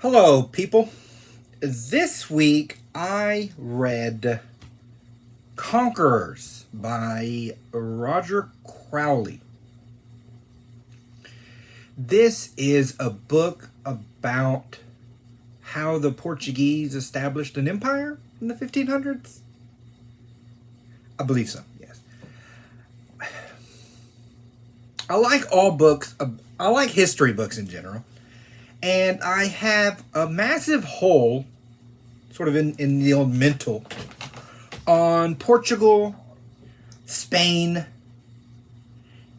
Hello, people. This week I read Conquerors by Roger Crowley. This is a book about how the Portuguese established an empire in the 1500s. I believe so, yes. I like all books, I like history books in general. And I have a massive hole, sort of in the old mental, on Portugal, Spain,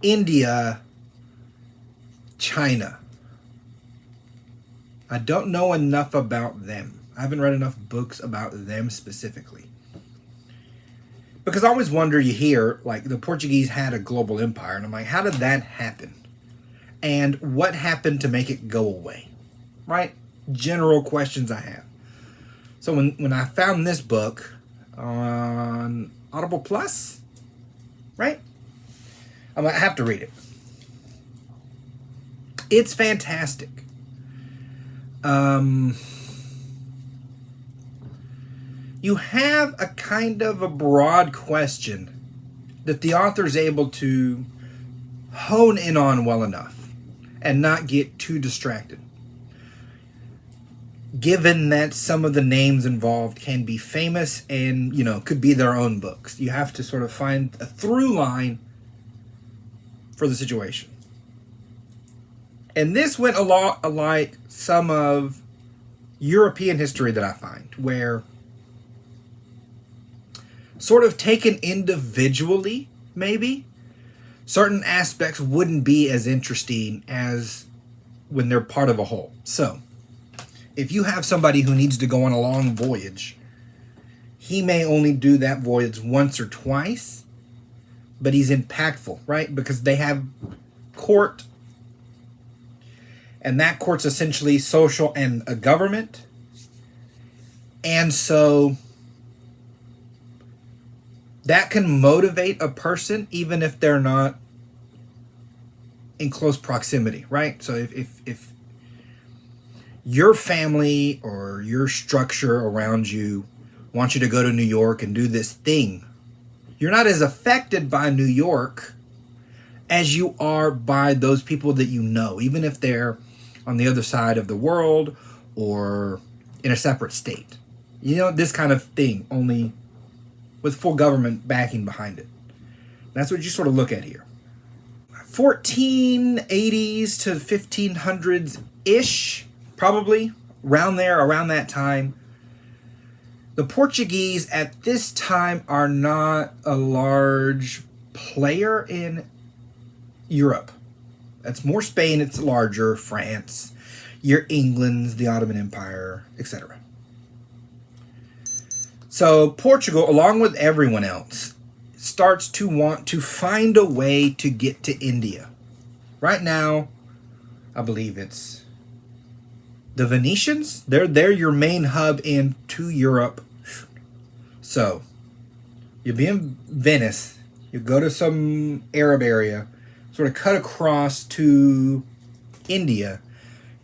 India, China. I don't know enough about them. I haven't read enough books about them specifically. Because I always wonder, you hear, like, the Portuguese had a global empire, and I'm like, how did that happen? And what happened to make it go away? Right? General questions I have. So when I found this book on Audible Plus, right? I have to read it. It's fantastic. You have a kind of a broad question that the author is able to hone in on well enough and not get too distracted. Given that some of the names involved can be famous and, could be their own books. You have to sort of find a through line for the situation. And this went a lot like some of European history that I find, where sort of taken individually, maybe, certain aspects wouldn't be as interesting as when they're part of a whole. So, if you have somebody who needs to go on a long voyage, he may only do that voyage once or twice, but he's impactful, right? Because they have court, and that court's essentially social and a government. And so that can motivate a person even if they're not in close proximity, right? So if your family or your structure around you wants you to go to New York and do this thing, you're not as affected by New York as you are by those people that you know, even if they're on the other side of the world or in a separate state. This kind of thing, only with full government backing behind it. That's what you sort of look at here. 1480s to 1500s-ish, probably, around that time. The Portuguese at this time are not a large player in Europe. That's more Spain, it's larger, France, your England's, the Ottoman Empire, etc. So Portugal, along with everyone else, starts to want to find a way to get to India. Right now, I believe it's the Venetians. They're your main hub into Europe. So, you'll be in Venice, you go to some Arab area, sort of cut across to India.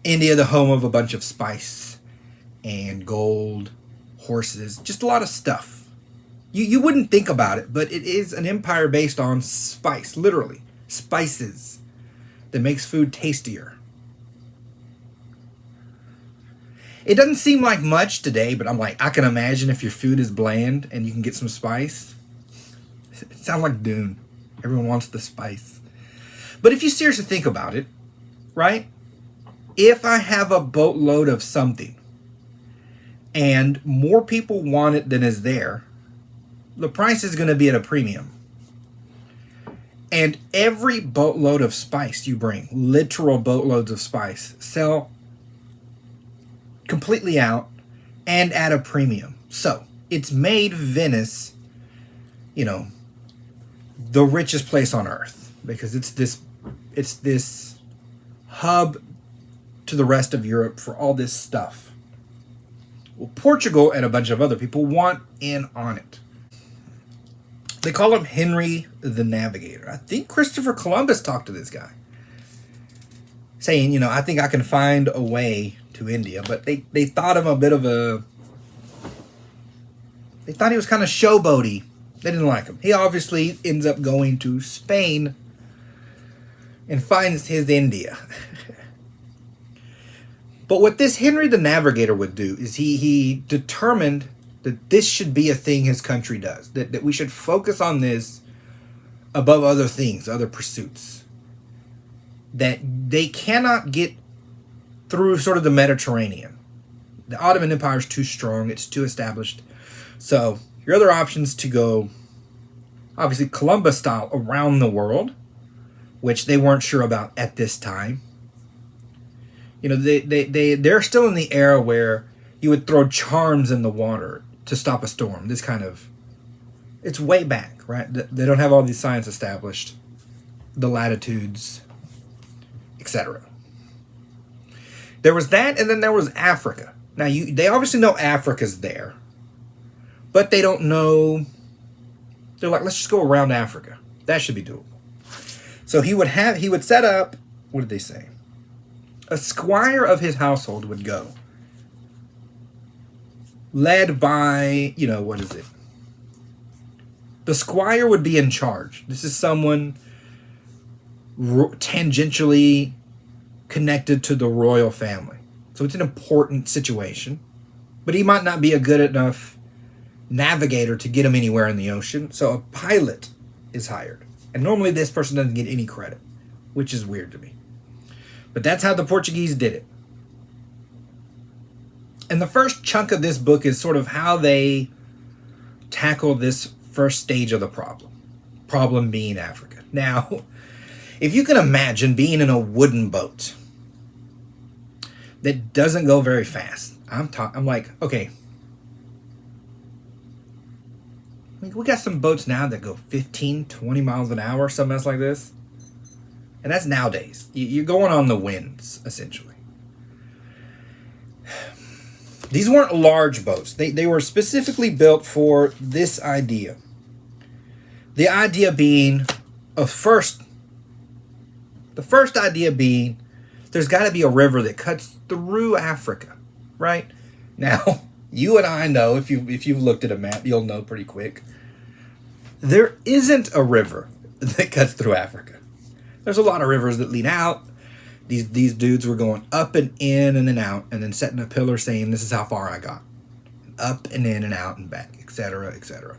India, the home of a bunch of spice and gold, horses, just a lot of stuff. You wouldn't think about it, but it is an empire based on spice, literally. Spices that makes food tastier. It doesn't seem like much today, but I'm like, I can imagine if your food is bland and you can get some spice. It sounds like Dune. Everyone wants the spice. But if you seriously think about it, right? If I have a boatload of something and more people want it than is there, the price is going to be at a premium. And every boatload of spice you bring, literal boatloads of spice, sell completely out and at a premium. So it's made Venice, the richest place on earth, because it's this hub to the rest of Europe for all this stuff. Well, Portugal and a bunch of other people want in on it. They call him Henry the Navigator. I think Christopher Columbus talked to this guy, saying, I think I can find a way to India, but they thought him a bit of a... They thought he was kind of showboaty. They didn't like him. He obviously ends up going to Spain and finds his India. But what this Henry the Navigator would do is he determined that this should be a thing his country does. That we should focus on this above other things, other pursuits. That they cannot get through sort of the Mediterranean. The Ottoman Empire is too strong. It's too established. So your other options to go, obviously Columbus style, around the world, which they weren't sure about at this time. You know, they're still in the era where you would throw charms in the water to stop a storm. This kind of, it's way back, right? They don't have all these science established, the latitudes, etc. There was that, and then there was Africa. Now, they obviously know Africa's there, but they don't know. They're like, let's just go around Africa. That should be doable. So he would set up, what did they say? A squire of his household would go, led by, what is it? The squire would be in charge. This is someone tangentially connected to the royal family. So it's an important situation. But he might not be a good enough navigator to get him anywhere in the ocean. So a pilot is hired. And normally this person doesn't get any credit, which is weird to me. But that's how the Portuguese did it. And the first chunk of this book is sort of how they tackle this first stage of the problem. Problem being Africa. Now, if you can imagine being in a wooden boat that doesn't go very fast. I'm like, okay. We got some boats now that go 15, 20 miles an hour, something else like this. And that's nowadays. You're going on the winds, essentially. These weren't large boats. They were specifically built for this idea. The idea being, the first idea being, there's got to be a river that cuts through Africa, right? Now, you and I know, if you've looked at a map, you'll know pretty quick. There isn't a river that cuts through Africa. There's a lot of rivers that lead out. These dudes were going up and in and then out, and then setting a pillar saying, this is how far I got. Up and in and out and back, etc., etc.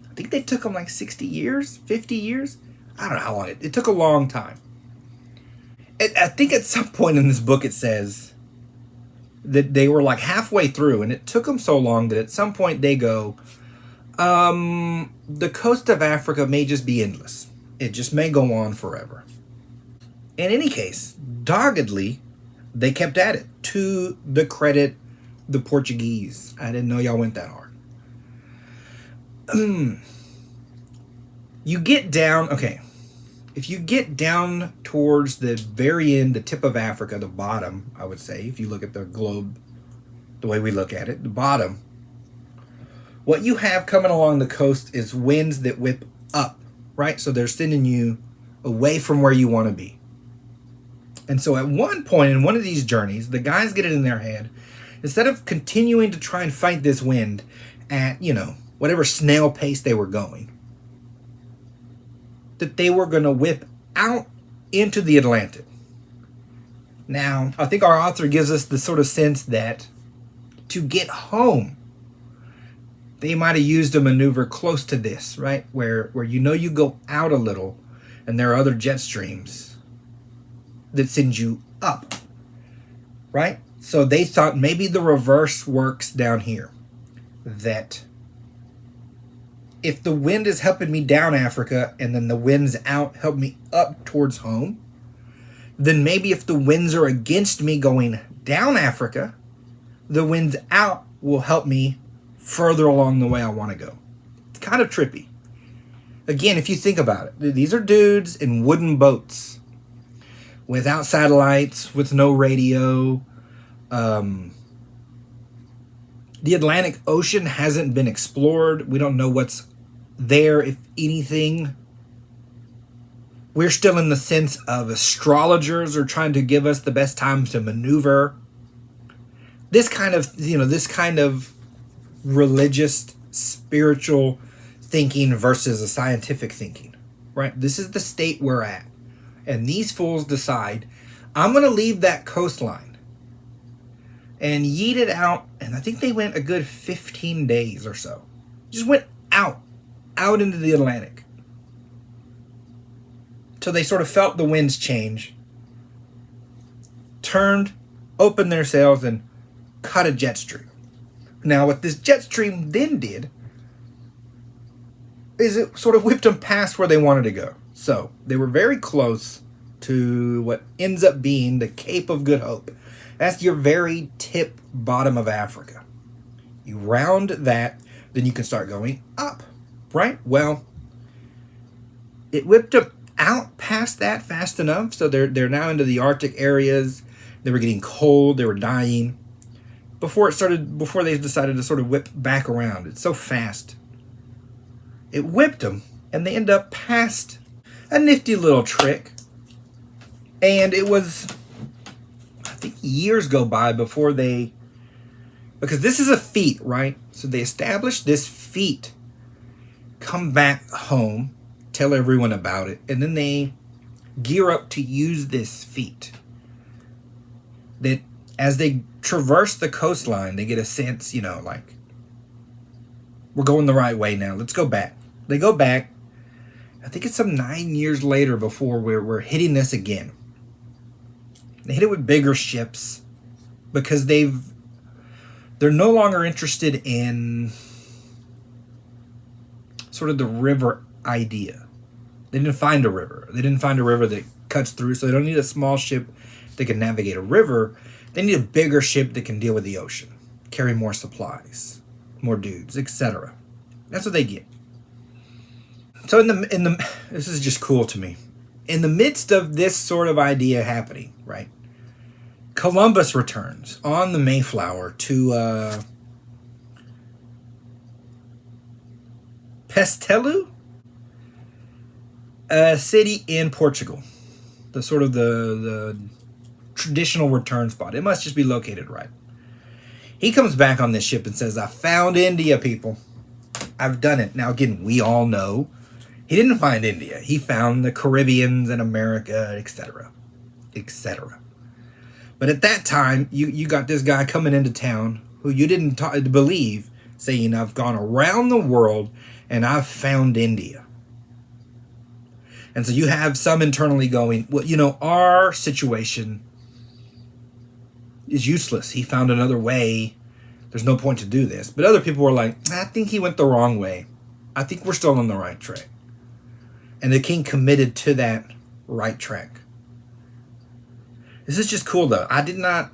I think they took them like 60 years, 50 years. I don't know how long. It took a long time. I think at some point in this book it says that they were like halfway through, and it took them so long that at some point they go, the coast of Africa may just be endless. It just may go on forever. In any case, doggedly, they kept at it, to the credit the Portuguese. I didn't know y'all went that hard. You get down, okay, if you get down towards the very end, the tip of Africa, the bottom, I would say, if you look at the globe, the way we look at it, the bottom, what you have coming along the coast is winds that whip up, right? So they're sending you away from where you want to be. And so at one point in one of these journeys, the guys get it in their head, instead of continuing to try and fight this wind at, whatever snail pace they were going, that they were going to whip out into the Atlantic. Now, I think our author gives us the sort of sense that to get home, they might have used a maneuver close to this, right? Where you go out a little and there are other jet streams that send you up, right? So they thought maybe the reverse works down here. That if the wind is helping me down Africa and then the winds out help me up towards home, then maybe if the winds are against me going down Africa, the winds out will help me further along the way I want to go. It's kind of trippy. Again, if you think about it, these are dudes in wooden boats without satellites, with no radio. The Atlantic Ocean hasn't been explored. We don't know what's there, if anything. We're still in the sense of astrologers are trying to give us the best time to maneuver. this kind of religious, spiritual thinking versus a scientific thinking, right? This is the state we're at. And these fools decide, I'm going to leave that coastline and yeet it out. And I think they went a good 15 days or so. Just went out into the Atlantic. Till they sort of felt the winds change, turned, opened their sails, and cut a jet stream. Now, what this jet stream then did is it sort of whipped them past where they wanted to go. So they were very close to what ends up being the Cape of Good Hope. That's your very tip bottom of Africa. You round that, then you can start going up, right? Well, it whipped them out past that fast enough, so they're now into the Arctic areas. They were getting cold, they were dying. Before they decided to sort of whip back around. It's so fast. It whipped them, and they end up past a nifty little trick. And it was, I think, years go by before because this is a feat, right? So they establish this feat, come back home, tell everyone about it, and then they gear up to use this feat. That as they traverse the coastline, they get a sense, like, we're going the right way now. Let's go back. They go back. I think it's some 9 years later before we're hitting this again. They hit it with bigger ships because they're no longer interested in sort of the river idea. They didn't find a river. They didn't find a river that cuts through, so they don't need a small ship that can navigate a river. They need a bigger ship that can deal with the ocean, carry more supplies, more dudes, etc. That's what they get. So in the this is just cool to me. In the midst of this sort of idea happening, right? Columbus returns on the Mayflower to Pestelu, a city in Portugal. The sort of the traditional return spot. It must just be located right. He comes back on this ship and says, I found India, people. I've done it. Now, again, we all know he didn't find India. He found the Caribbeans and America, etc., etc. But at that time, you got this guy coming into town who you didn't believe, saying, I've gone around the world and I've found India. And so you have some internally going, well, our situation is useless. He found another way. There's no point to do this. But other people were like, I think he went the wrong way. I think we're still on the right track. And the king committed to that right track. This is just cool, though. I did not,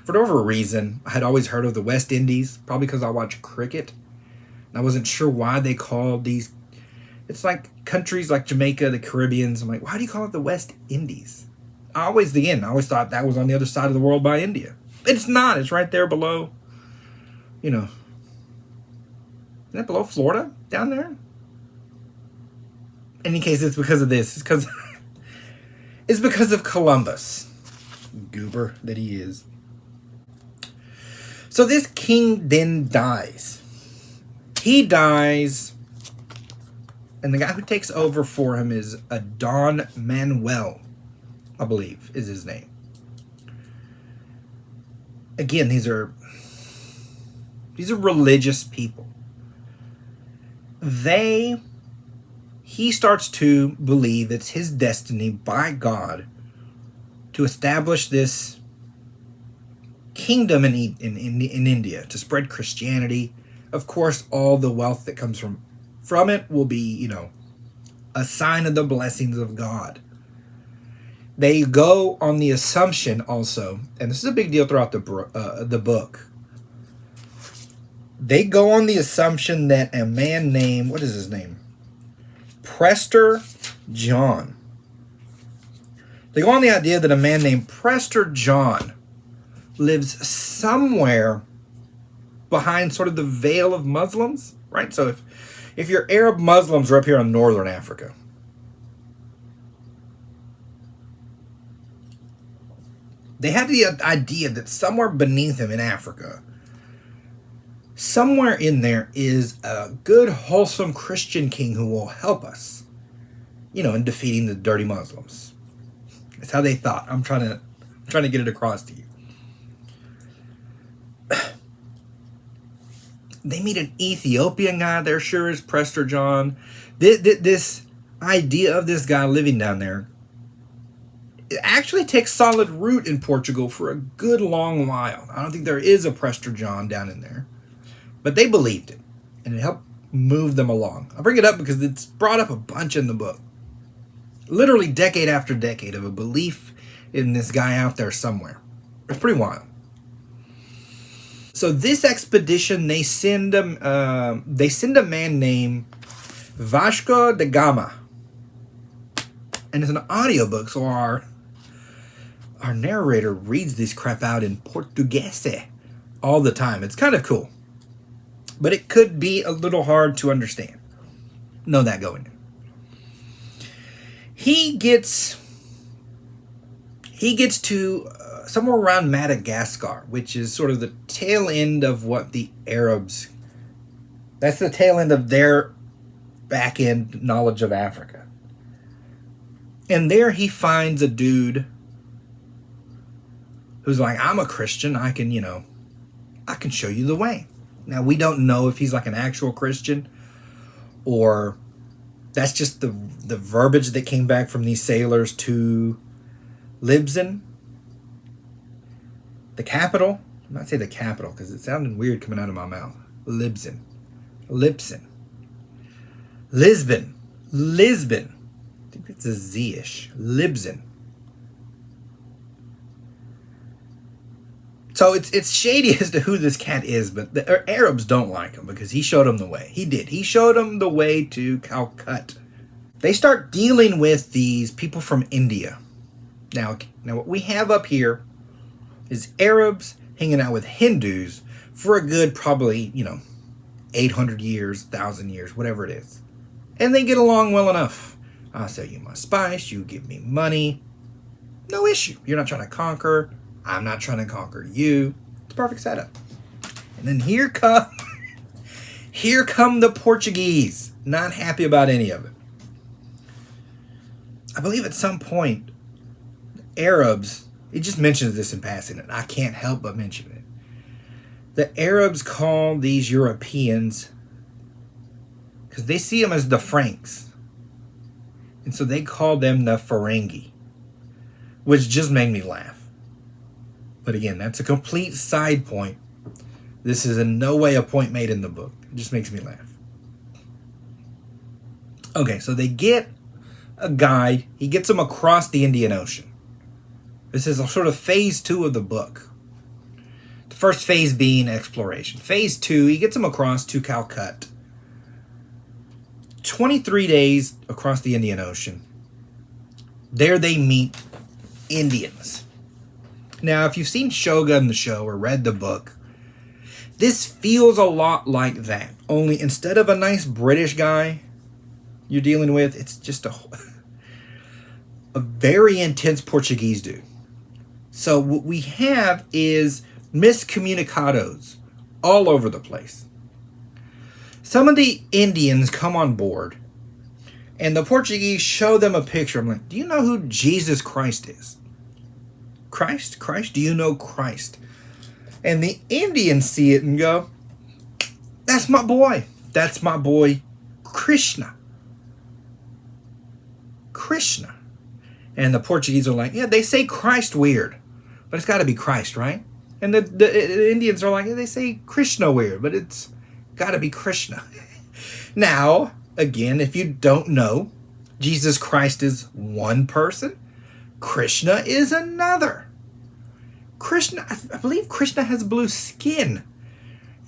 for whatever reason, I had always heard of the West Indies, probably because I watch cricket. And I wasn't sure why they called these. It's like countries like Jamaica, the Caribbeans. I'm like, why do you call it the West Indies? I always thought that was on the other side of the world by India. It's not. It's right there below, isn't that below Florida down there? In any case, it's because of this. It's because of Columbus. Goober that he is. So this king then dies. He dies, and the guy who takes over for him is Don Manuel, I believe, is his name. Again, these are religious people. He starts to believe it's his destiny by God to establish this kingdom in India, to spread Christianity. Of course, all the wealth that comes from it will be, a sign of the blessings of God. They go on the assumption also, and this is a big deal throughout the book. They go on the assumption that a man named, what is his name? Prester John. They go on the idea that a man named Prester John lives somewhere behind sort of the veil of Muslims, right? So if your Arab Muslims are up here in northern Africa, They had the idea that somewhere beneath him in Africa, somewhere in there is a good, wholesome Christian king who will help us, in defeating the dirty Muslims. That's how they thought. I'm trying to get it across to you. They meet an Ethiopian guy there, sure is Prester John. This idea of this guy living down there, it actually takes solid root in Portugal for a good long while. I don't think there is a Prester John down in there. But they believed it, and it helped move them along. I bring it up because it's brought up a bunch in the book. Literally decade after decade of a belief in this guy out there somewhere. It's pretty wild. So this expedition, they send a man named Vasco da Gama. And it's an audiobook, so our narrator reads this crap out in Portuguese all the time. It's kind of cool. But it could be a little hard to understand. Know that going in. He gets to somewhere around Madagascar, which is sort of the tail end of what the Arabs... That's the tail end of their back end knowledge of Africa. And there he finds a dude who's like, I'm a Christian. I can show you the way. Now, we don't know if he's like an actual Christian or that's just the verbiage that came back from these sailors to Libsyn, the capital. I'm not saying the capital because it sounded weird coming out of my mouth. Lisbon. I think it's a Z-ish. Libsyn. So it's shady as to who this cat is, but the Arabs don't like him because he showed them the way. He did. He showed them the way to Calcutta. They start dealing with these people from India. Now what we have up here is Arabs hanging out with Hindus for a good probably, 800 years, 1,000 years, whatever it is. And they get along well enough. I'll sell you my spice. You give me money. No issue. You're not trying to conquer. I'm not trying to conquer you. It's a perfect setup. And then here come the Portuguese. Not happy about any of it. I believe at some point, the Arabs, it just mentions this in passing, and I can't help but mention it. The Arabs call these Europeans, because they see them as the Franks. And so they call them the Ferengi, which just made me laugh. But again, that's a complete side point. This is in no way a point made in the book. It just makes me laugh. Okay, so they get a guide. He gets them across the Indian Ocean. This is a sort of phase 2 of the book. The first phase being exploration. Phase 2, he gets them across to Calcutta. 23 days across the Indian Ocean. There they meet Indians. Now, if you've seen Shogun the show or read the book, this feels a lot like that. Only instead of a nice British guy you're dealing with, it's just a very intense Portuguese dude. So what we have is miscommunicados all over the place. Some of the Indians come on board, and the Portuguese show them a picture. I'm like, do you know who Jesus Christ is? Christ? Do you know Christ? And the Indians see it and go, that's my boy. That's my boy, Krishna. And the Portuguese are like, yeah, they say Christ weird, but it's got to be Christ, right? And the Indians are like, yeah, they say Krishna weird, but it's got to be Krishna. Now, again, if you don't know, Jesus Christ is one person. Krishna is another. Krishna, I believe Krishna has blue skin.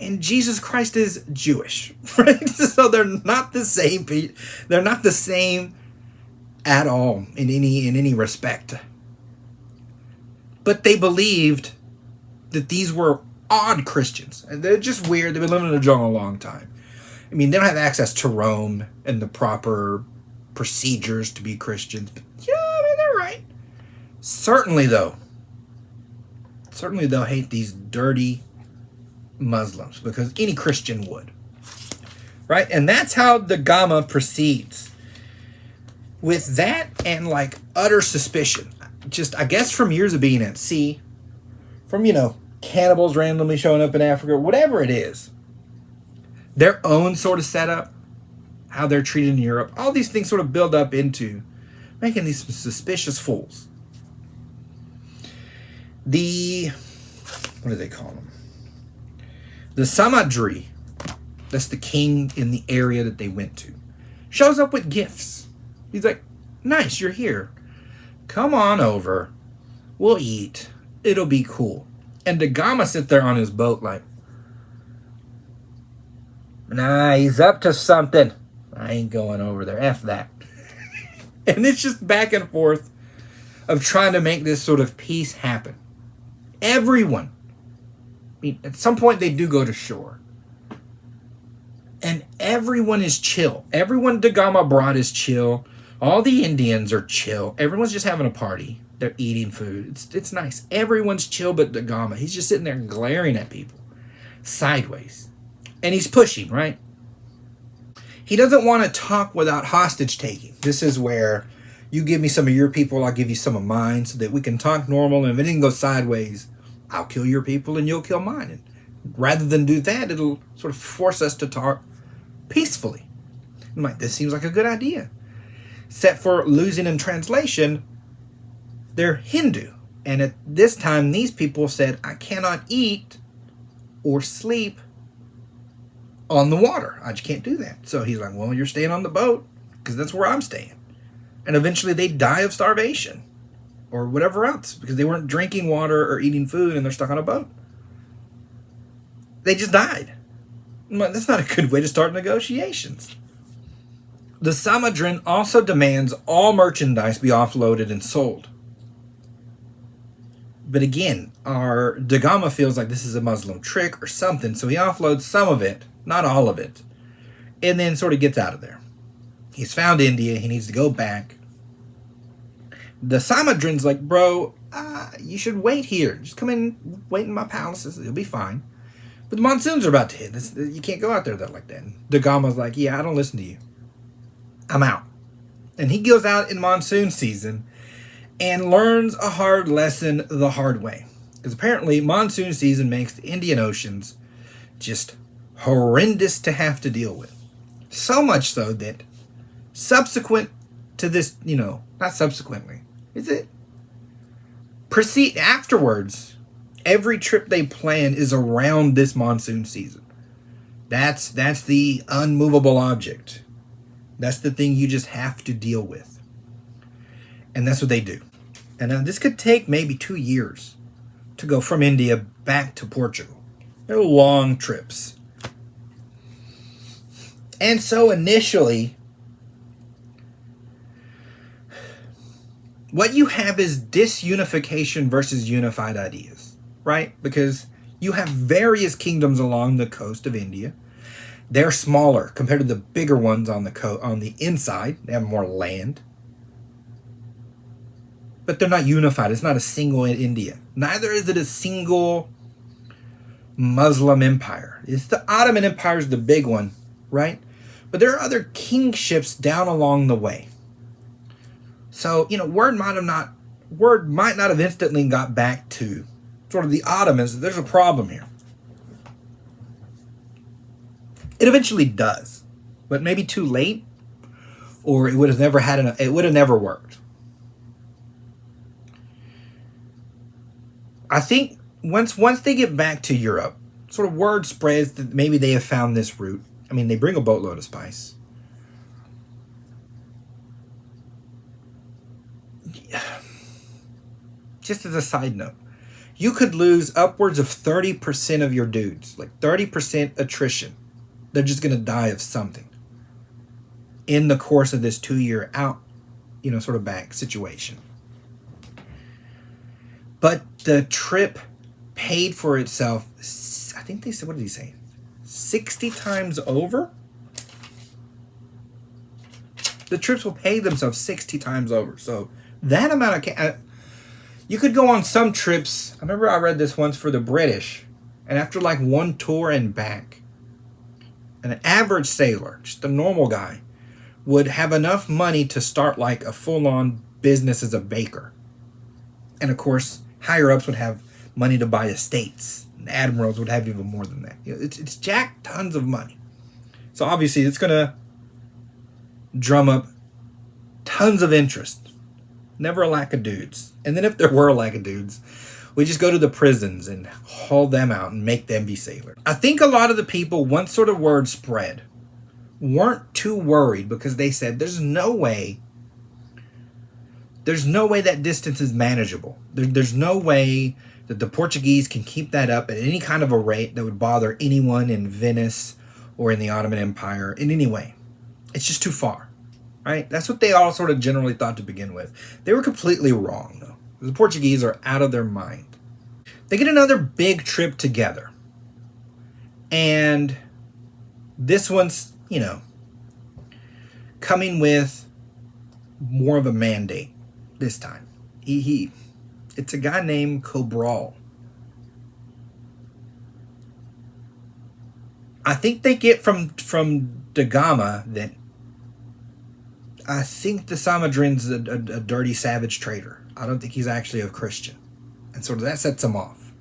And Jesus Christ is Jewish. Right? So they're not the same. They're not the same at all in any respect. But they believed that these were odd Christians. And they're just weird. They've been living in the jungle a long time. I mean, they don't have access to Rome and the proper procedures to be Christians. But, yeah, I mean, they're right. Certainly, though, certainly they'll hate these dirty Muslims, because any Christian would. Right? And that's how the Gama proceeds. With that and like utter suspicion. Just, I guess, from years of being at sea, from, cannibals randomly showing up in Africa, whatever it is, their own sort of setup, how they're treated in Europe, all these things sort of build up into making these suspicious fools. What do they call them? The Samadri, that's the king in the area that they went to, shows up with gifts. He's like, nice, you're here. Come on over. We'll eat. It'll be cool. And the Gama sit there on his boat like, nah, he's up to something. I ain't going over there. F that. And it's just back and forth of trying to make this sort of peace happen. Everyone. I mean, at some point they do go to shore. And everyone is chill. Everyone Da Gama brought is chill. All the Indians are chill. Everyone's just having a party. They're eating food. It's nice. Everyone's chill but Da Gama. He's just sitting there glaring at people. Sideways. And he's pushing, right? He doesn't want to talk without hostage taking. This is where you give me some of your people, I'll give you some of mine, so that we can talk normal. And if anything goes sideways, I'll kill your people and you'll kill mine. And rather than do that, it'll sort of force us to talk peacefully. I'm like, this seems like a good idea. Except for losing in translation, they're Hindu. And at this time, these people said, I cannot eat or sleep on the water. I just can't do that. So he's like, well, you're staying on the boat because that's where I'm staying. And eventually they die of starvation or whatever else because they weren't drinking water or eating food and they're stuck on a boat. They just died. I'm like, that's not a good way to start negotiations. The Samadrin also demands all merchandise be offloaded and sold. But again, our Da Gama feels like this is a Muslim trick or something, so he offloads some of it, not all of it, and then sort of gets out of there. He's found India. He needs to go back. The Samadrin's like, bro, you should wait here. Just come in, wait in my palaces. It'll be fine. But the monsoons are about to hit. You can't go out there like that. Da Gama's like, yeah, I don't listen to you. I'm out. And he goes out in monsoon season and learns a hard lesson the hard way. Because apparently monsoon season makes the Indian Oceans just horrendous to have to deal with. So much so that subsequent to this, not subsequently, is it? Proceed afterwards, every trip they plan is around this monsoon season. That's the unmovable object. That's the thing you just have to deal with. And that's what they do. And now this could take maybe 2 years to go from India back to Portugal. They're long trips. And so initially, what you have is disunification versus unified ideas, right? Because you have various kingdoms along the coast of India. They're smaller compared to the bigger ones on the inside. They have more land. But they're not unified. It's not a single India. Neither is it a single Muslim empire. It's the Ottoman Empire is the big one, right? But there are other kingships down along the way. So, word might not have instantly got back to sort of the Ottomans. There's a problem here. It eventually does, but maybe too late, or it would have never worked. I think once they get back to Europe, sort of word spreads that maybe they have found this route. I mean, they bring a boatload of spice. Just as a side note, you could lose upwards of 30% of your dudes, like 30% attrition. They're just going to die of something in the course of this 2-year out, sort of back situation. But the trip paid for itself, I think they said, what did he say? 60 times over? The trips will pay themselves 60 times over. So that amount of You could go on some trips. I remember I read this once for the British, and after like one tour and back, an average sailor, just a normal guy, would have enough money to start like a full-on business as a baker. And of course, higher ups would have money to buy estates. And admirals would have even more than that. It's jack tons of money. So obviously it's going to drum up tons of interest. Never a lack of dudes. And then if there were a lack of dudes, we just go to the prisons and haul them out and make them be sailors. I think a lot of the people, once sort of word spread, weren't too worried because they said there's no way that distance is manageable. There's no way that the Portuguese can keep that up at any kind of a rate that would bother anyone in Venice or in the Ottoman Empire in any way. It's just too far, right? That's what they all sort of generally thought to begin with. They were completely wrong, though. The Portuguese are out of their mind. They get another big trip together. And this one's, coming with more of a mandate this time. It's a guy named Cabral. I think they get from Da Gama that I think the Samadrin's a dirty savage traitor. I don't think he's actually a Christian. And sort of that sets him off.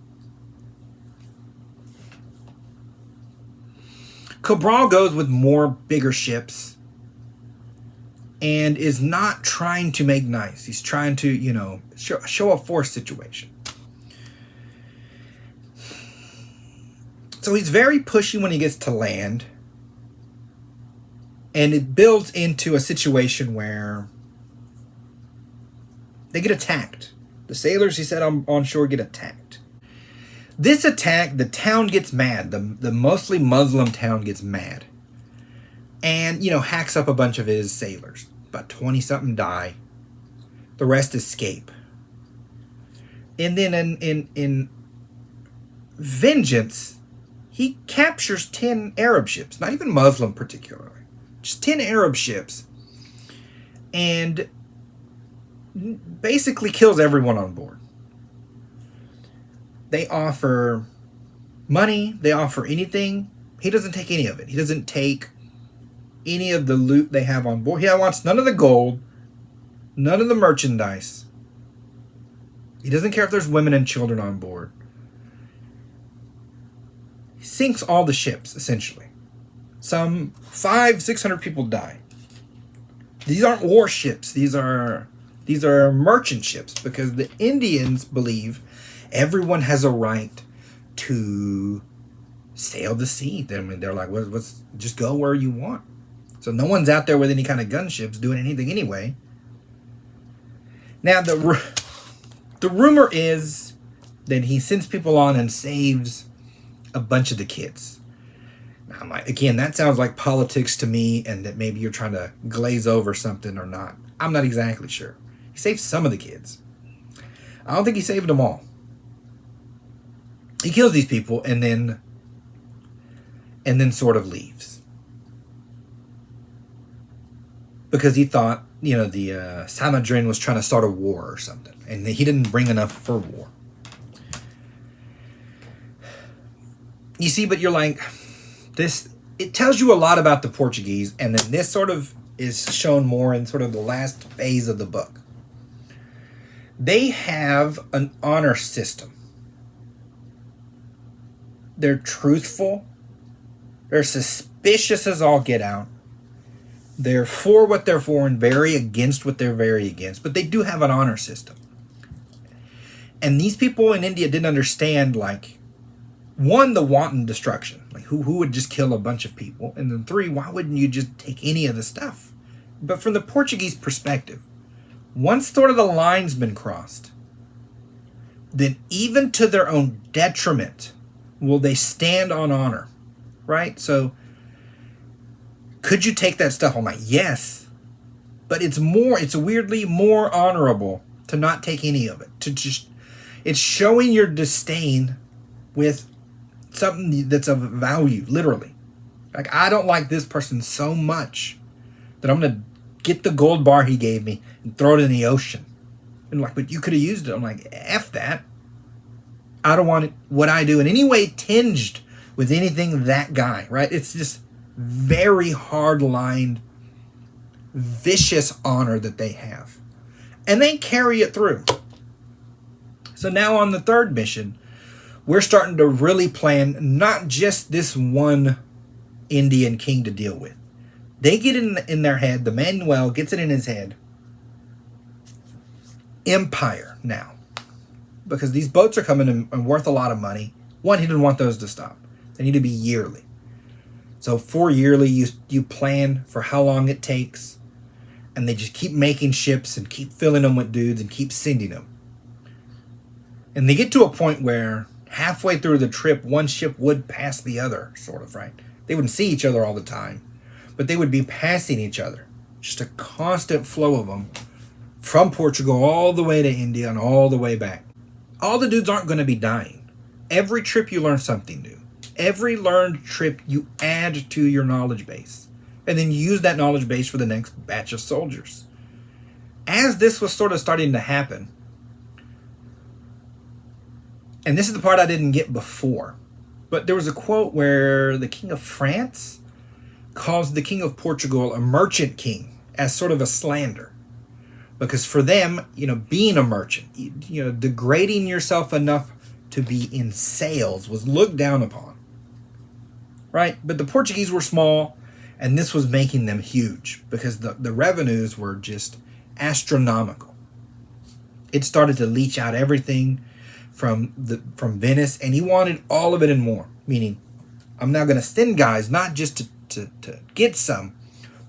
Cabral goes with more bigger ships and is not trying to make nice. He's trying to, show a force situation. So he's very pushy when he gets to land. And it builds into a situation where they get attacked. The sailors, he said, on shore get attacked. This attack, the town gets mad. The mostly Muslim town gets mad. And, hacks up a bunch of his sailors. About 20-something die. The rest escape. And then in vengeance, he captures 10 Arab ships. Not even Muslim particularly. Just 10 Arab ships. And basically kills everyone on board. They offer money. They offer anything. He doesn't take any of it. He doesn't take any of the loot they have on board. He wants none of the gold, none of the merchandise. He doesn't care if there's women and children on board. He sinks all the ships, essentially. Some 500-600 people die. These aren't warships. These are merchant ships because the Indians believe everyone has a right to sail the sea. I mean, they're like, what's just go where you want. So no one's out there with any kind of gunships doing anything anyway. Now, the rumor is that he sends people on and saves a bunch of the kids. Now, again, that sounds like politics to me, and that maybe you're trying to glaze over something or not. I'm not exactly sure. He saved some of the kids. I don't think he saved them all. He kills these people and then sort of leaves. Because he thought, the Samadrin was trying to start a war or something. And he didn't bring enough for war. You see, but you're like, it tells you a lot about the Portuguese. And then this sort of is shown more in sort of the last phase of the book. They have an honor system. They're truthful. They're suspicious as all get out. They're for what they're for and very against what they're very against. But they do have an honor system. And these people in India didn't understand, one, the wanton destruction. Who would just kill a bunch of people? And then 3, why wouldn't you just take any of the stuff? But from the Portuguese perspective, once sort of the line's been crossed, then even to their own detriment will they stand on honor, right? So, could you take that stuff? I'm like, yes, but it's weirdly more honorable to not take any of it. It's showing your disdain with something that's of value, literally. I don't like this person so much that I'm going to get the gold bar he gave me and throw it in the ocean. And like, but you could have used it. I'm like, F that. I don't want what I do in any way tinged with anything that guy, right? It's just very hard-lined, vicious honor that they have. And they carry it through. So now on the third mission, we're starting to really plan not just this one Indian king to deal with. They get in their head, the Manuel gets it in his head, empire now. Because these boats are coming and worth a lot of money. One, he didn't want those to stop. They need to be yearly. So for yearly, you plan for how long it takes. And they just keep making ships and keep filling them with dudes and keep sending them. And they get to a point where halfway through the trip, one ship would pass the other, sort of, right? They wouldn't see each other all the time, but they would be passing each other. Just a constant flow of them from Portugal all the way to India and all the way back. All the dudes aren't going to be dying. Every trip you learn something new. Every learned trip you add to your knowledge base. And then you use that knowledge base for the next batch of soldiers. As this was sort of starting to happen, and this is the part I didn't get before, but there was a quote where the King of France calls the King of Portugal a merchant king as sort of a slander. Because for them, being a merchant, degrading yourself enough to be in sales was looked down upon. Right? But the Portuguese were small, and this was making them huge because the revenues were just astronomical. It started to leach out everything from Venice, and he wanted all of it and more. Meaning, I'm now going to send guys not just to get some,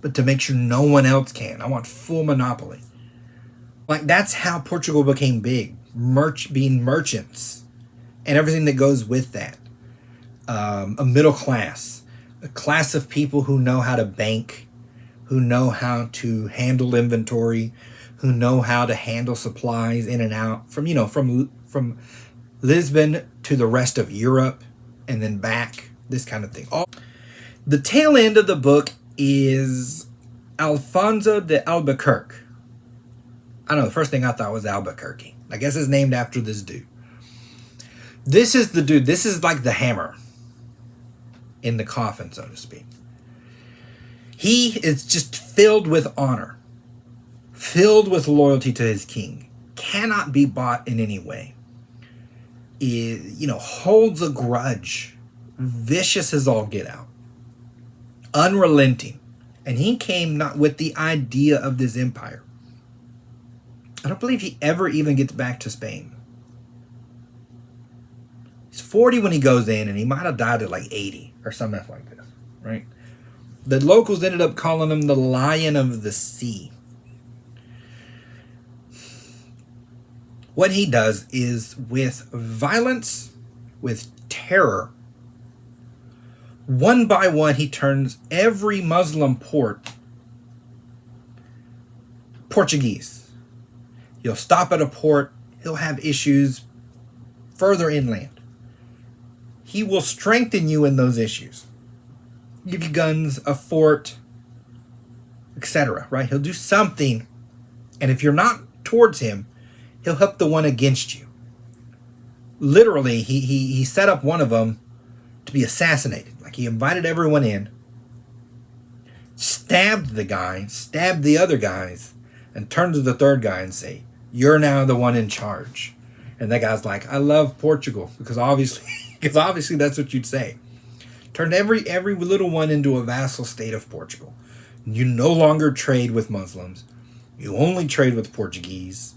but to make sure no one else can. I want full monopoly. Like, that's how Portugal became big. Being merchants and everything that goes with that. A middle class. A class of people who know how to bank, who know how to handle inventory, who know how to handle supplies in and out from Lisbon to the rest of Europe and then back, this kind of thing. The tail end of the book is Alfonso de Albuquerque. I don't know, the first thing I thought was Albuquerque. I guess it's named after this dude. This is the dude. This is like the hammer in the coffin, so to speak. He is just filled with honor, filled with loyalty to his king, cannot be bought in any way. Holds a grudge, vicious as all get out, unrelenting. And he came not with the idea of this empire. I don't believe he ever even gets back to Spain. He's 40 when he goes in, and he might have died at like 80 or something like this, right? The locals ended up calling him the Lion of the Sea. What he does is, with violence, with terror, one by one, he turns every Muslim port Portuguese. He'll stop at a port. He'll have issues further inland. He will strengthen you in those issues. Give you guns, a fort, etc. Right? He'll do something. And if you're not towards him, he'll help the one against you. Literally, he set up one of them to be assassinated. Like, he invited everyone in, stabbed the guy, stabbed the other guys, and turned to the third guy and say, "You're now the one in charge." And that guy's like, "I love Portugal," because obviously that's what you'd say. Turned every little one into a vassal state of Portugal. You no longer trade with Muslims. You only trade with Portuguese.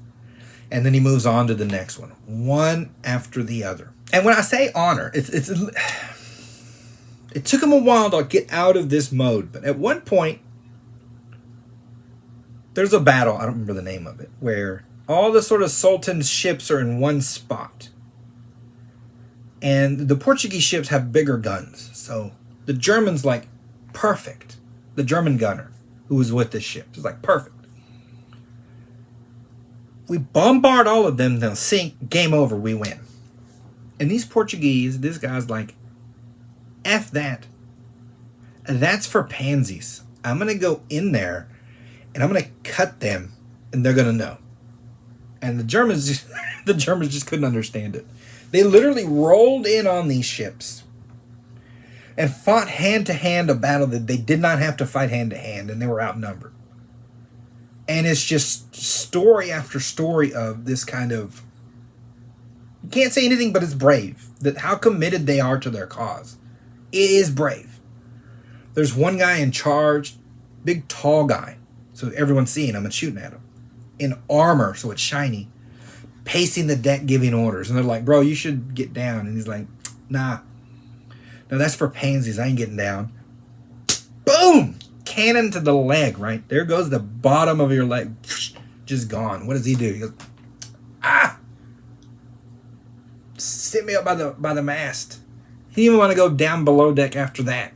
And then he moves on to the next one after the other. And when I say honor, it took him a while to get out of this mode. But at one point, there's a battle, I don't remember the name of it, where all the sort of Sultan's ships are in one spot. And the Portuguese ships have bigger guns. So the German's like, perfect. The German gunner who was with this ship is like, perfect. We bombard all of them, they'll sink, game over, we win. And these Portuguese, this guy's like, F that. That's for pansies. I'm going to go in there and I'm going to cut them and they're going to know. And the Germans just, the Germans just couldn't understand it. They literally rolled in on these ships and fought hand to hand a battle that they did not have to fight hand to hand, and they were outnumbered. And it's just story after story of this kind of, you can't say anything but it's brave. That how committed they are to their cause. It is brave. There's one guy in charge, big tall guy, so everyone's seeing him and shooting at him, in armor, so it's shiny, pacing the deck giving orders. And they're like, bro, you should get down. And he's like, nah. No, that's for pansies. I ain't getting down. Boom! Cannon to the leg, right? There goes the bottom of your leg. Just gone. What does he do? He goes, ah! Sit me up by the mast. He didn't even want to go down below deck after that.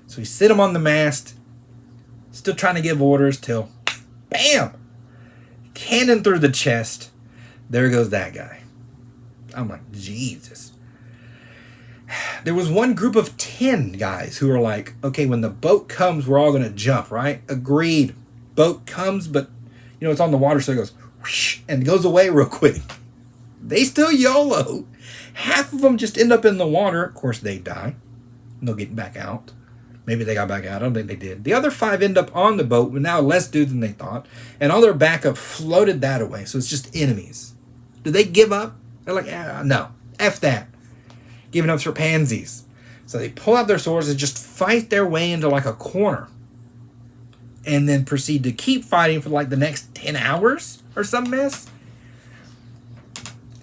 So he sit him on the mast, still trying to give orders till, bam! Cannon through the chest. There goes that guy. I'm like, Jesus. There was one group of 10 guys who were like, okay, when the boat comes, we're all going to jump, right? Agreed. Boat comes, but, it's on the water, so it goes, whoosh, and it goes away real quick. They still YOLO. Half of them just end up in the water. Of course, they die. They'll get back out. Maybe they got back out. I don't think they did. The other 5 end up on the boat with now less dudes than they thought. And all their backup floated that away. So it's just enemies. Did they give up? They're like, no. F that. Giving up for pansies. So they pull out their swords and just fight their way into like a corner. And then proceed to keep fighting for like the next 10 hours or some mess.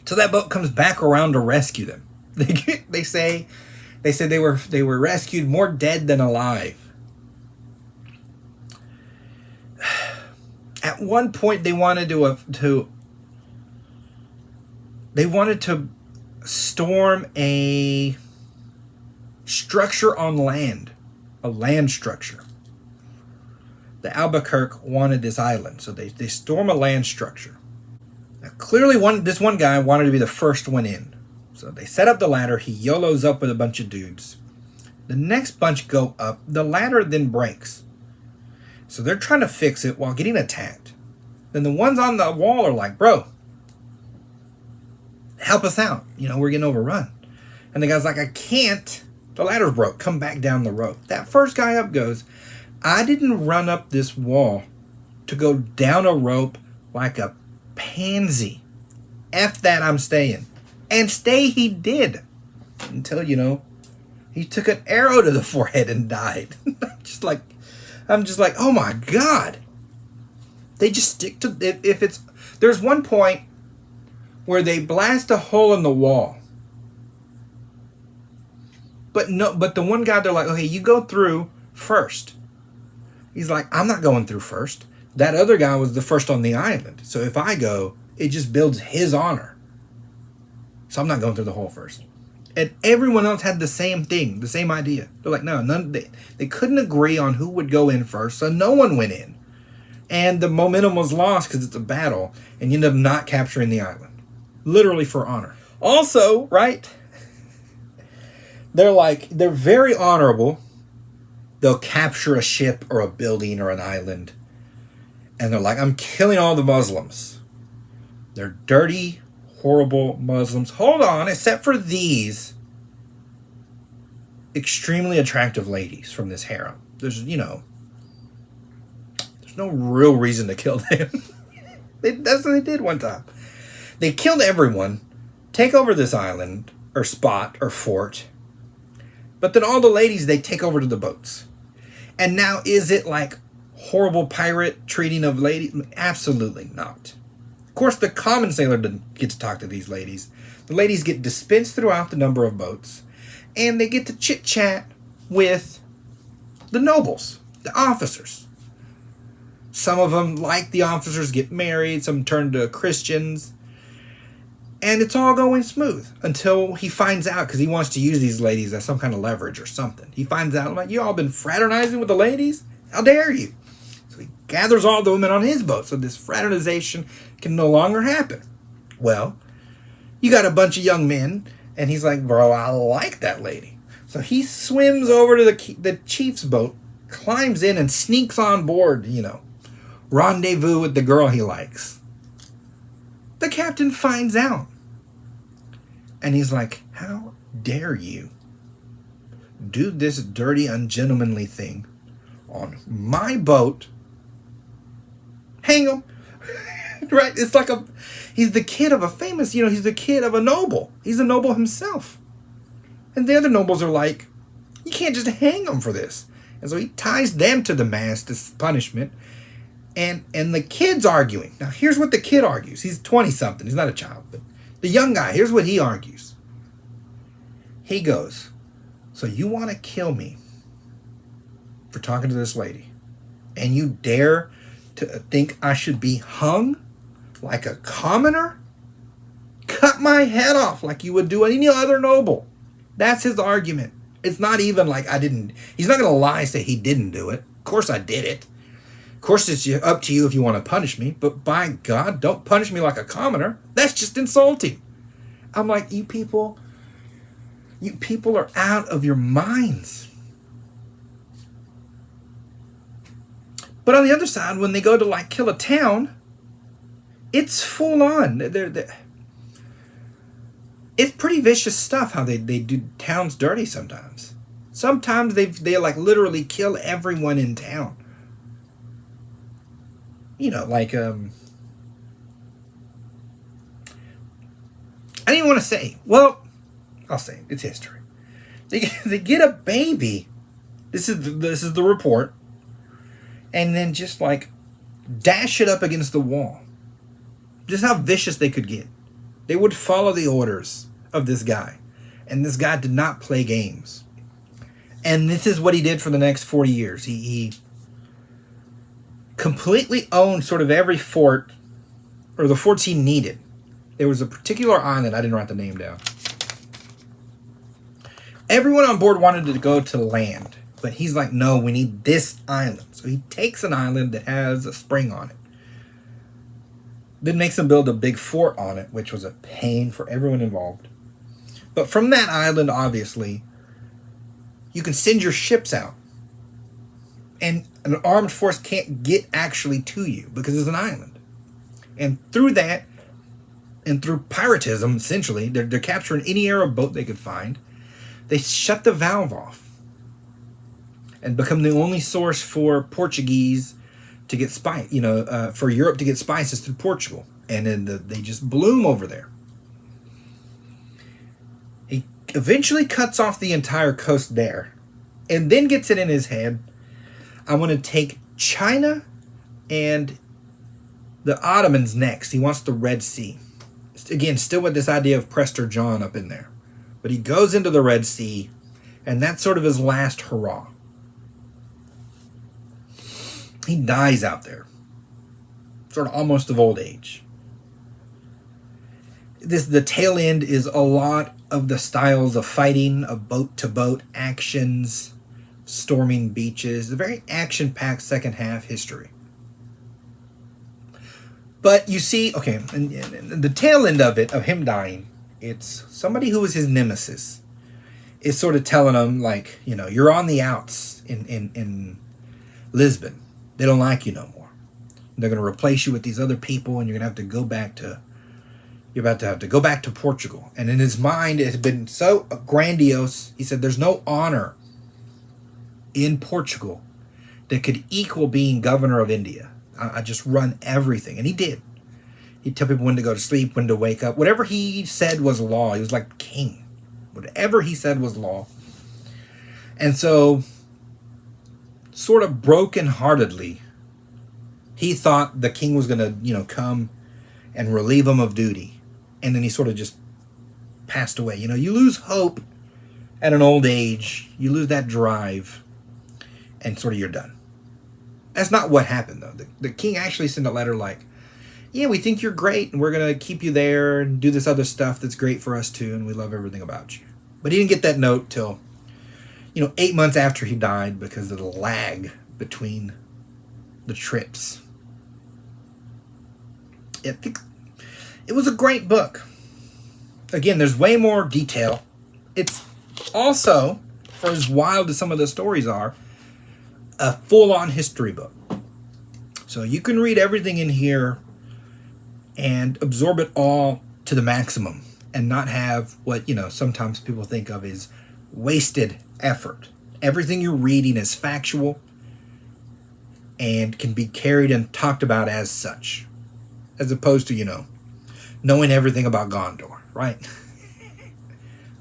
So that boat comes back around to rescue them. They say they were rescued more dead than alive. At one point they wanted to storm a structure on land, a land structure. The Albuquerque wanted this island, so they storm a land structure. Now, clearly, this one guy wanted to be the first one in. So they set up the ladder. He YOLOs up with a bunch of dudes. The next bunch go up. The ladder then breaks. So they're trying to fix it while getting attacked. Then the ones on the wall are like, bro, help us out. We're getting overrun. And the guy's like, I can't. The ladder's broke. Come back down the rope. That first guy up goes, I didn't run up this wall to go down a rope like a pansy. F that, I'm staying. And stay he did. Until, he took an arrow to the forehead and died. I'm just like, oh my God. They just stick to, there's one point where they blast a hole in the wall. But the one guy, they're like, okay, you go through first. He's like, I'm not going through first. That other guy was the first on the island. So if I go, it just builds his honor. So I'm not going through the hole first. And everyone else had the same thing, the same idea. They're like, no, they couldn't agree on who would go in first, so no one went in. And the momentum was lost because it's a battle, and you end up not capturing the island. Literally for honor. Also, right? They're very honorable. They'll capture a ship or a building or an island. And they're like, I'm killing all the Muslims. They're dirty, horrible Muslims. Hold on, except for these extremely attractive ladies from this harem. There's no real reason to kill them. That's what they did one time. They killed everyone, take over this island, or spot, or fort. But then all the ladies, they take over to the boats. And now, is it like horrible pirate treating of ladies? Absolutely not. Of course, the common sailor doesn't get to talk to these ladies. The ladies get dispensed throughout the number of boats. And they get to chit-chat with the nobles, the officers. Some of them, like the officers, get married. Some turn to Christians. And it's all going smooth until he finds out, because he wants to use these ladies as some kind of leverage or something. He finds out, like, you all been fraternizing with the ladies? How dare you? So he gathers all the women on his boat so this fraternization can no longer happen. Well, you got a bunch of young men, and he's like, bro, I like that lady. So he swims over to the chief's boat, climbs in, and sneaks on board, rendezvous with the girl he likes. The captain finds out. And he's like, how dare you do this dirty, ungentlemanly thing on my boat? Hang him. Right? It's like he's the kid of a famous, he's the kid of a noble. He's a noble himself. And the other nobles are like, you can't just hang him for this. And so he ties them to the mast as punishment. And the kid's arguing. Now, here's what the kid argues. He's 20-something. He's not a child. But the young guy, here's what he argues. He goes, so you want to kill me for talking to this lady, and you dare to think I should be hung like a commoner? Cut my head off like you would do any other noble. That's his argument. It's not even like he's not going to lie and say he didn't do it. Of course I did it. Of course it's up to you if you want to punish me, but by God, don't punish me like a commoner. That's just insulting. I'm like, you people are out of your minds. But on the other side, when they go to like kill a town, it's full on. It's pretty vicious stuff how they do towns dirty sometimes. Sometimes they like literally kill everyone in town. Like I didn't even want to say. Well, I'll say it. It's history. They get a baby. This is the report, and then just like dash it up against the wall. Just how vicious they could get. They would follow the orders of this guy, and this guy did not play games. And this is what he did for the next 40 years. He completely owned sort of every fort, or the forts he needed. There was a particular island, I didn't write the name down. Everyone on board wanted to go to land, but he's like, no, we need this island. So he takes an island that has a spring on it. Then makes them build a big fort on it, which was a pain for everyone involved. But from that island, obviously, you can send your ships out. And an armed force can't get actually to you because it's an island. And through that, and through piratism, essentially, they're capturing any Arab boat they could find. They shut the valve off and become the only source for Portuguese to get for Europe to get spices through Portugal. And then they just bloom over there. He eventually cuts off the entire coast there and then gets it in his head, I want to take China and the Ottomans next. He wants the Red Sea. Again, still with this idea of Prester John up in there. But he goes into the Red Sea, and that's sort of his last hurrah. He dies out there, sort of almost of old age. The tail end is a lot of the styles of fighting, of boat-to-boat actions, storming beaches, a very action-packed second half history. But you see, okay, and the tail end of it, of him dying, it's somebody who was his nemesis is sort of telling him, like, you're on the outs in Lisbon. They don't like you no more. They're going to replace you with these other people, and you're going to have to go back to, you're about to have to go back to Portugal. And in his mind, it had been so grandiose. He said, there's no honor in Portugal that could equal being governor of India. I just run everything. And he did. He'd tell people when to go to sleep, when to wake up. Whatever he said was law. He was like king. Whatever he said was law. And so, sort of brokenheartedly, he thought the king was going to, come and relieve him of duty. And then he sort of just passed away. You lose hope at an old age. You lose that drive. And sort of you're done. That's not what happened, though. The king actually sent a letter like, yeah, we think you're great, and we're going to keep you there and do this other stuff that's great for us, too, and we love everything about you. But he didn't get that note till, 8 months after he died because of the lag between the trips. I think it was a great book. Again, there's way more detail. It's also, for as wild as some of the stories are, a full-on history book. So you can read everything in here and absorb it all to the maximum and not have what, sometimes people think of as wasted effort. Everything you're reading is factual and can be carried and talked about as such, as opposed to, knowing everything about Gondor, right?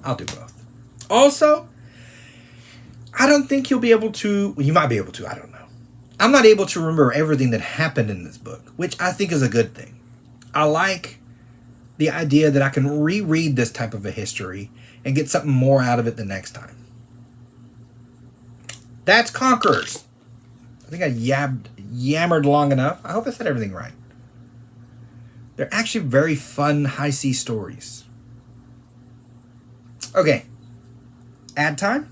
I'll do both. Also, I don't think you'll be able to, you might be able to, I don't know. I'm not able to remember everything that happened in this book, which I think is a good thing. I like the idea that I can reread this type of a history and get something more out of it the next time. That's Conquerors. I think I yammered long enough. I hope I said everything right. They're actually very fun high sea stories. Okay. Ad time.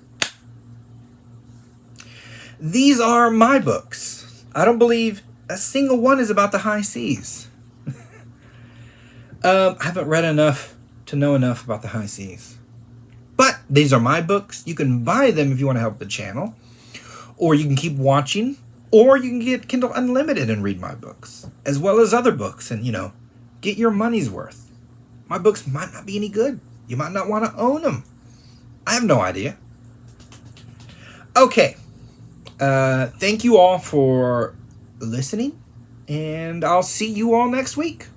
These are my books. I don't believe a single one is about the high seas. I haven't read enough to know enough about the high seas. But these are my books. You can buy them if you want to help the channel. Or you can keep watching. Or you can get Kindle Unlimited and read my books. As well as other books. And, get your money's worth. My books might not be any good. You might not want to own them. I have no idea. Okay. Thank you all for listening. And I'll see you all next week.